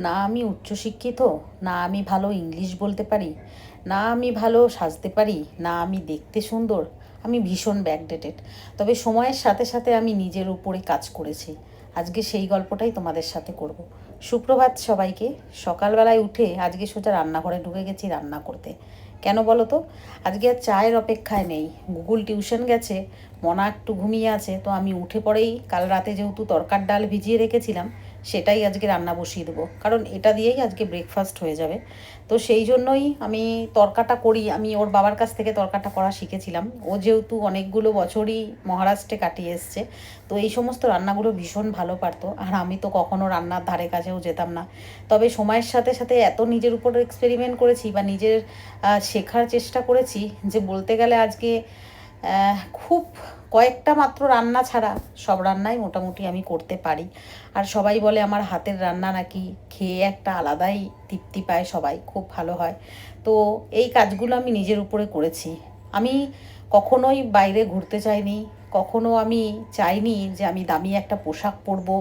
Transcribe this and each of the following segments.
না আমি উচ্চশিক্ষিত, না আমি ভালো ইংলিশ বলতে পারি, না আমি ভালো সাজতে পারি, না আমি দেখতে সুন্দর। আমি ভীষণ ব্যাকডেটেড। তবে সময়ের সাথে সাথে আমি নিজের উপরে কাজ করেছি। আজকে সেই গল্পটাই তোমাদের সাথে করব। সুপ্রভাত সবাইকে। সকালবেলায় উঠে আজকে সোজা রান্নাঘরে ঢুকে গেছি রান্না করতে। কেন বলো তো? আজকে আর চায়ের অপেক্ষায় নেই। গুগল টিউশন গেছে, মনা একটু ঘুমিয়ে আছে, তো আমি উঠে পড়েই কাল রাতে যেহেতু তরকার ডাল ভিজিয়ে রেখেছিলাম, সেটাই আজকে রান্না বসিয়ে দেবো, কারণ এটা দিয়েই আজকে ব্রেকফাস্ট হয়ে যাবে। তো সেই জন্যই আমি তরকাটা করি। আমি ওর বাবার কাছ থেকে তরকাটা করা শিখেছিলাম। ও যেহেতু অনেকগুলো বছরই মহারাষ্ট্রে কাটিয়ে এসছে, তো এই সমস্ত রান্নাগুলো ভীষণ ভালো পারতো। আর আমি তো কখনো রান্নার ধারে কাছেও যেতাম না। তবে সময়ের সাথে সাথে এত নিজের উপর এক্সপেরিমেন্ট করেছি বা নিজের শেখার চেষ্টা করেছি, যে বলতে গেলে আজকে খুব কয়েকটা মাত্র রান্না ছাড়া সব রান্নাই মোটামুটি আমি করতে পারি। আর সবাই বলে আমার হাতের রান্না নাকি খেয়ে একটা আলাদাই তৃপ্তি পায়, সবাই খুব ভালো হয়। তো এই কাজগুলো আমি নিজের উপরে করেছি। আমি কখনোই বাইরে ঘুরতে চাইনি, কখনো আমি চাইনি যে আমি দামি একটা পোশাক পরবো,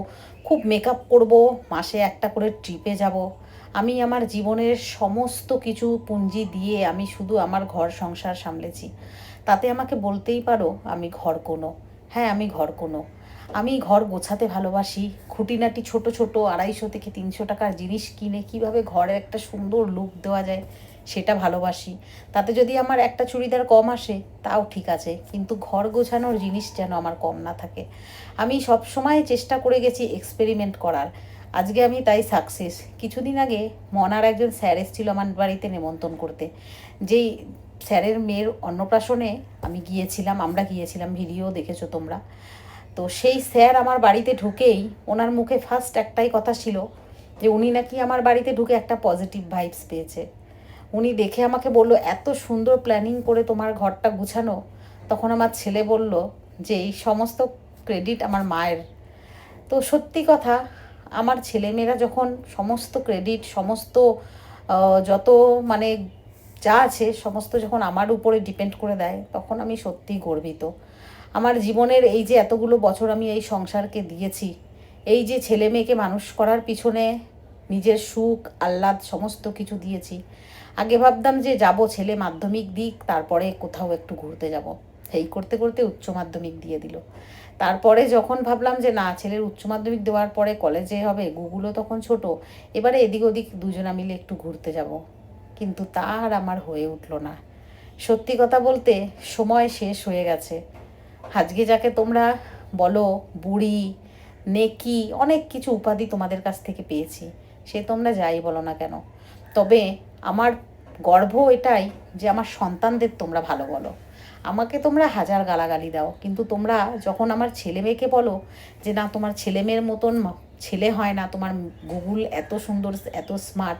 খুব মেকআপ করব, মাসে একটা করে ট্রিপে যাব। আমি আমার জীবনের সমস্ত কিছু পুঁজি দিয়ে আমি শুধু আমার ঘর সংসার সামলেছি। তাতে আমাকে বলতেই পারো আমি ঘর কোনো। হ্যাঁ, আমি ঘর কোনো। আমি ঘর গোছাতে ভালোবাসি। খুঁটিনাটি ছোট ছোট 250 থেকে 300 টাকার জিনিস কিনে কিভাবে ঘরে একটা সুন্দর লুক দেওয়া যায় সেটা ভালোবাসি। তাতে যদি আমার একটা চুড়িদার কম আসে তাও ঠিক আছে, কিন্তু ঘর গোছানোর জিনিস যেন আমার কম না থাকে। আমি সব সময় চেষ্টা করে গেছি এক্সপেরিমেন্ট করার। আজকে আমি তাই সাকসেস। কিছুদিন আগে মনার একজন স্যার এসেছিল আমার বাড়িতে নেমন্তন্ন করতে। যেই স্যারের মেয়ের অন্নপ্রাশনে আমরা গিয়েছিলাম, ভিডিও দেখেছো তোমরা। তো সেই স্যার আমার বাড়িতে ঢুকেই ওনার মুখে ফার্স্ট একটাই কথা ছিল, যে উনি নাকি আমার বাড়িতে ঢুকে একটা পজিটিভ ভাইবস পেয়েছে। উনি দেখে আমাকে বলল, এত সুন্দর প্ল্যানিং করে তোমার ঘরটা গুছানো। তখন আমার ছেলে বলল যে এই সমস্ত ক্রেডিট আমার মায়ের। তো সত্যি কথা, আমার ছেলেমেয়েরা যখন সমস্ত ক্রেডিট, সমস্ত যত মানে যা আছে সমস্ত যখন আমার উপরে ডিপেন্ড করে দেয়, তখন আমি সত্যিই গর্বিত। আমার জীবনের এই যে এতগুলো বছর আমি এই সংসারকে দিয়েছি, এই যে ছেলে মেয়েকে মানুষ করার পিছনে নিজের সুখ আহ্লাদ সমস্ত কিছু দিয়েছি। আগে ভাবতাম যে যাব ছেলে মাধ্যমিক দিক, তারপরে কোথাও একটু ঘুরতে যাব। এই করতে করতে উচ্চ মাধ্যমিক দিয়ে দিল। তারপরে যখন ভাবলাম যে না, ছেলের উচ্চ মাধ্যমিক দেওয়ার পরে কলেজে হবে, গুগলও তখন ছোট, এবারে এদিক ওদিক দুজনা মিলে একটু ঘুরতে যাব। কিন্তু তা আর আমার হয়ে উঠল না। সত্যি কথা বলতে সময় শেষ হয়ে গেছে। আজকে যাকে তোমরা বলো বুড়ি, নেকি, অনেক কিছু উপাধি তোমাদের কাছ থেকে পেয়েছি, সে তোমরা যাই বলো না কেন। তবে আমার গর্ব এটাই যে আমার সন্তানদের তোমরা ভালো বলো। আমাকে তোমরা হাজার গালাগালি দাও, কিন্তু তোমরা যখন আমার ছেলে মেয়েকে বলো যে না, তোমার ছেলে মেয়ের মতন ছেলে হয় না, তোমার গুগল এত সুন্দর, এত স্মার্ট,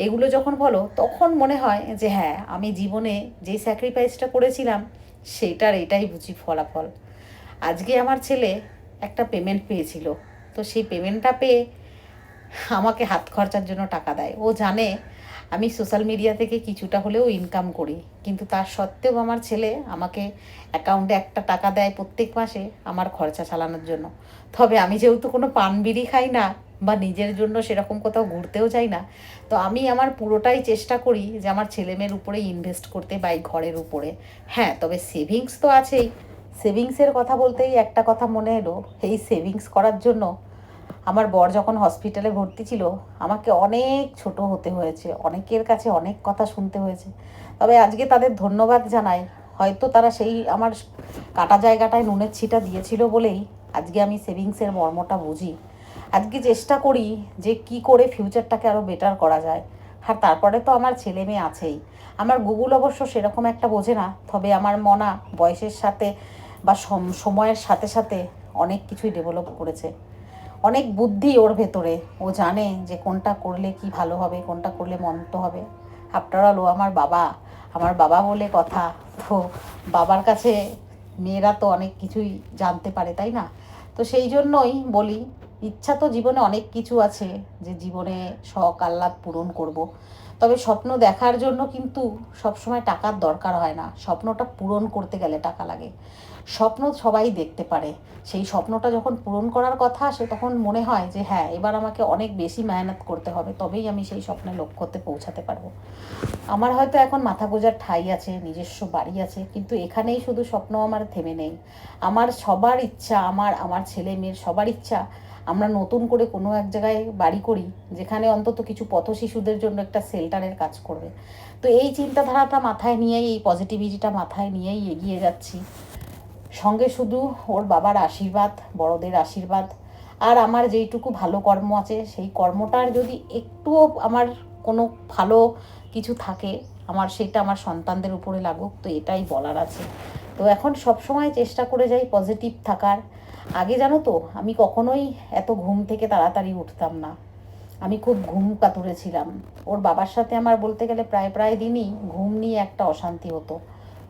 এগুলো যখন বলো, তখন মনে হয় যে হ্যাঁ, আমি জীবনে যেই স্যাক্রিফাইসটা করেছিলাম সেটার এটাই বুঝি ফলাফল। আজকে আমার ছেলে একটা পেমেন্ট পেয়েছিল, তো সেই পেমেন্টটা পেয়ে আমাকে হাত খরচার জন্য টাকা দেয়। ও জানে আমি সোশ্যাল মিডিয়া থেকে কিছুটা হলেও ইনকাম করি, কিন্তু তার সত্ত্বেও আমার ছেলে আমাকে অ্যাকাউন্টে একটা টাকা দেয় প্রত্যেক মাসে আমার খরচা চালানোর জন্য। তবে আমি যেহেতু কোনো পান বিড়ি খাই না বা নিজের জন্য সেরকম কোথাও ঘুরতেও যাই না, তো আমি আমার পুরোটাই চেষ্টা করি যে আমার ছেলেমেয়ের উপরে ইনভেস্ট করতে বা এই ঘরের উপরে। হ্যাঁ, তবে সেভিংস তো আছেই। সেভিংসের কথা বলতেই একটা কথা মনে এলো। এই সেভিংস করার জন্য আমার বর যখন হসপিটালে ভর্তি ছিল, আমাকে অনেক ছোট হতে হয়েছে, অনেকের কাছে অনেক কথা শুনতে হয়েছে। তবে আজকে তাদের ধন্যবাদ জানাই। হয়তো তারা সেই আমার কাটা জায়গাটায় নুনের ছিটা দিয়েছিল বলেই আজকে আমি সেভিংসের মর্মটা বুঝি। আজকে চেষ্টা করি যে কি করে ফিউচারটাকে আরও বেটার করা যায়। আর তারপরে তো আমার ছেলে মেয়ে আছেই। আমার গুগল অবশ্য সেরকম একটা বোঝে না, তবে আমার মনা বয়সের সাথে বা সময়ের সাথে সাথে অনেক কিছুই ডেভেলপ করেছে। অনেক বুদ্ধি ওর ভেতরে। ও জানে যে কোনটা করলে কি ভালো হবে, কোনটা করলে মন্দ হবে। আফটার অল ও আমার বাবা, আমার বাবা বলে কথা। তো বাবার কাছে মেয়েরা তো অনেক কিছুই জানতে পারে, তাই না? তো সেই জন্যই বলি ইচ্ছা তো জীবনে অনেক কিছু আছে, যে জীবনে শখ আহ্লাদ পূরণ করব। তবে স্বপ্ন দেখার জন্য কিন্তু সবসময় টাকার দরকার হয় না, স্বপ্নটা পূরণ করতে গেলে টাকা লাগে। স্বপ্ন সবাই দেখতে পারে, সেই স্বপ্নটা যখন পূরণ করার কথা আসে তখন মনে হয় যে হ্যাঁ, এবার আমাকে অনেক বেশি মেহনত করতে হবে, তবেই আমি সেই স্বপ্নের লক্ষ্যতে পৌঁছাতে পারবো। আমার হয়তো এখন মাথা গোঁজার ঠাঁই আছে, নিজস্ব বাড়ি আছে, কিন্তু এখানেই শুধু স্বপ্ন আমার থেমে নেই। আমার সবার ইচ্ছা, আমার আমার ছেলে মেয়ের সবার ইচ্ছা আমরা নতুন করে কোনো এক জায়গায় বাড়ি করি, যেখানে অন্তত কিছু পথ শিশুদের জন্য একটা শেল্টারের কাজ করবে। তো এই চিন্তাধারাটা মাথায় নিয়েই, এই পজিটিভিটিটা মাথায় নিয়েই এগিয়ে যাচ্ছি। সঙ্গে শুধু ওর বাবার আশীর্বাদ, বড়দের আশীর্বাদ, আর আমার যেইটুকু ভালো কর্ম আছে সেই কর্মটার যদি একটুও আমার কোনো ভালো কিছু থাকে, আমার সেটা আমার সন্তানদের উপরে লাগুক, তো এটাই বলার আছে। তো এখন সবসময় চেষ্টা করে যাই পজিটিভ থাকার। আগে জানো তো, আমি কখনোই এত ঘুম থেকে তাড়াতাড়ি উঠতাম না, আমি খুব ঘুম কাতুরে ছিলাম। ওর বাবার সাথে আমার বলতে গেলে প্রায় প্রায় দিনই ঘুম নিয়ে একটা অশান্তি হতো।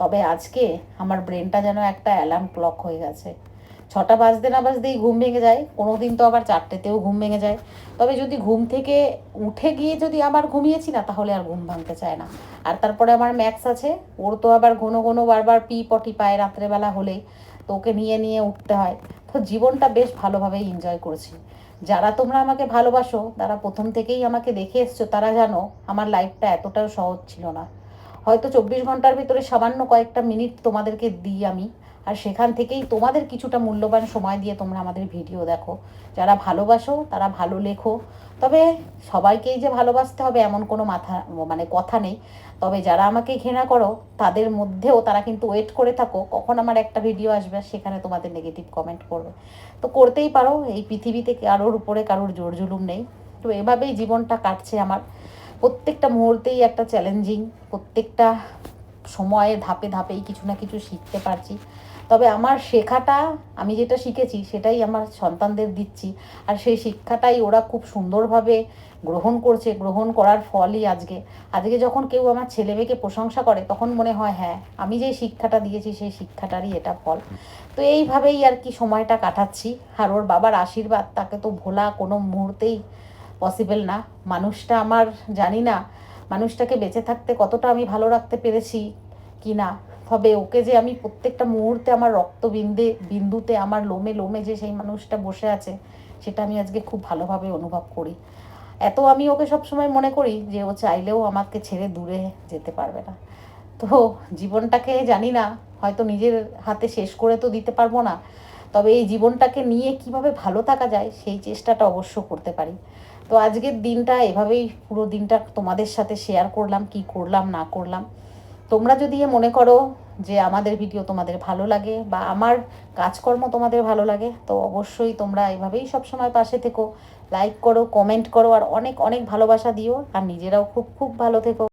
তবে আজকে আমার ব্রেনটা যেন একটা অ্যালার্ম ক্লক হয়ে গেছে, 6টা বাজতে না বাজতেই ঘুম ভেঙে যায়, কোনো দিন তো আবার 4টেতেও ঘুম ভেঙে যায়। তবে যদি ঘুম থেকে উঠে গিয়ে যদি আবার ঘুমিয়েছি না, তাহলে আর ঘুম ভাঙতে চায় না। আর তারপরে আমার ম্যাক্স আছে, ওর তো আবার ঘন ঘন বারবার পি পটি পায় রাত্রেবেলা হলেই, তো ওকে নিয়ে নিয়ে উঠতে হয়। তো জীবনটা বেশ ভালোভাবেই এনজয় করেছি। যারা তোমরা আমাকে ভালোবাসো, তারা প্রথম থেকেই আমাকে দেখে এসছো, তারা জানো আমার লাইফটা এতটাও সহজ ছিল না। হয়তো 24 ঘন্টার ভিতরে সামান্য কয়েকটা মিনিট তোমাদেরকে দিই আমি, আর সেখান থেকেই তোমাদের কিছুটা মূল্যবান সময় দিয়ে তোমরা আমাদের ভিডিও দেখো। যারা ভালোবাসো তারা ভালো লেখো। তবে সবাইকেই যে ভালোবাসতে হবে এমন কোনো কথা নেই। তবে যারা আমাকে ঘৃণা করো, তাদের মধ্যেও তারা কিন্তু ওয়েট করে থাকো কখন আমার একটা ভিডিও আসবে, সেখানে তোমাদের নেগেটিভ কমেন্ট করবে। তো করতেই পারো, এই পৃথিবীতে কারোর উপরে কারোর জোর জুলুম নেই। তো এভাবেই জীবনটা কাটছে আমার। প্রত্যেকটা মুহূর্তেই একটা চ্যালেঞ্জিং, প্রত্যেকটা সময়ে ধাপে ধাপেই কিছু না কিছু শিখতে পারছি। তবে আমার শেখাটা, আমি যেটা শিখেছি সেটাই আমার সন্তানদের দিচ্ছি, আর সেই শিক্ষাটাই ওরা খুব সুন্দরভাবে গ্রহণ করছে। গ্রহণ করার ফলই আজকে, যখন কেউ আমার ছেলে মেয়েকে প্রশংসা করে, তখন মনে হয় হ্যাঁ, আমি যে শিক্ষাটা দিয়েছি সেই শিক্ষাটারই এটা ফল। তো এইভাবেই আর কি সময়টা কাটাচ্ছি। আর ওর বাবার আশীর্বাদ, তাকে তো ভোলা কোনো মুহূর্তেই পসিবল না। মানুষটা আমার, জানি না মানুষটাকে বেঁচে থাকতে কতটা আমি ভালো রাখতে পেরেছি কি না। তবে ওকে যে আমি প্রত্যেকটা মুহূর্তে আমার বিন্দুতে আমার লোমে লোমে যে সেই মানুষটা বসে আছে, সেটা আমি আজকে খুব ভালোভাবে অনুভব করি। এত আমি ওকে সবসময় মনে করি যে ও চাইলেও আমাকে ছেড়ে দূরে যেতে পারবে না। তো জীবনটাকে জানি না, হয়তো নিজের হাতে শেষ করে তো দিতে পারবো না, তবে এই জীবনটাকে নিয়ে কিভাবে ভালো থাকা যায় সেই চেষ্টাটা অবশ্য করতে পারি। তো আজকের দিনটা এভাবেই, পুরো দিনটা তোমাদের সাথে শেয়ার করলাম, কি করলাম না করলাম। তোমরা যদি মনে করো যে আমাদের ভিডিও তোমাদের ভালো লাগে বা আমার কাজকর্ম তোমাদের ভালো লাগে, তো অবশ্যই তোমরা এভাবেই সবসময় পাশে থেকো, লাইক করো, কমেন্ট করো, আর অনেক অনেক ভালোবাসা দিও, আর নিজেরাও খুব খুব ভালো থেকো।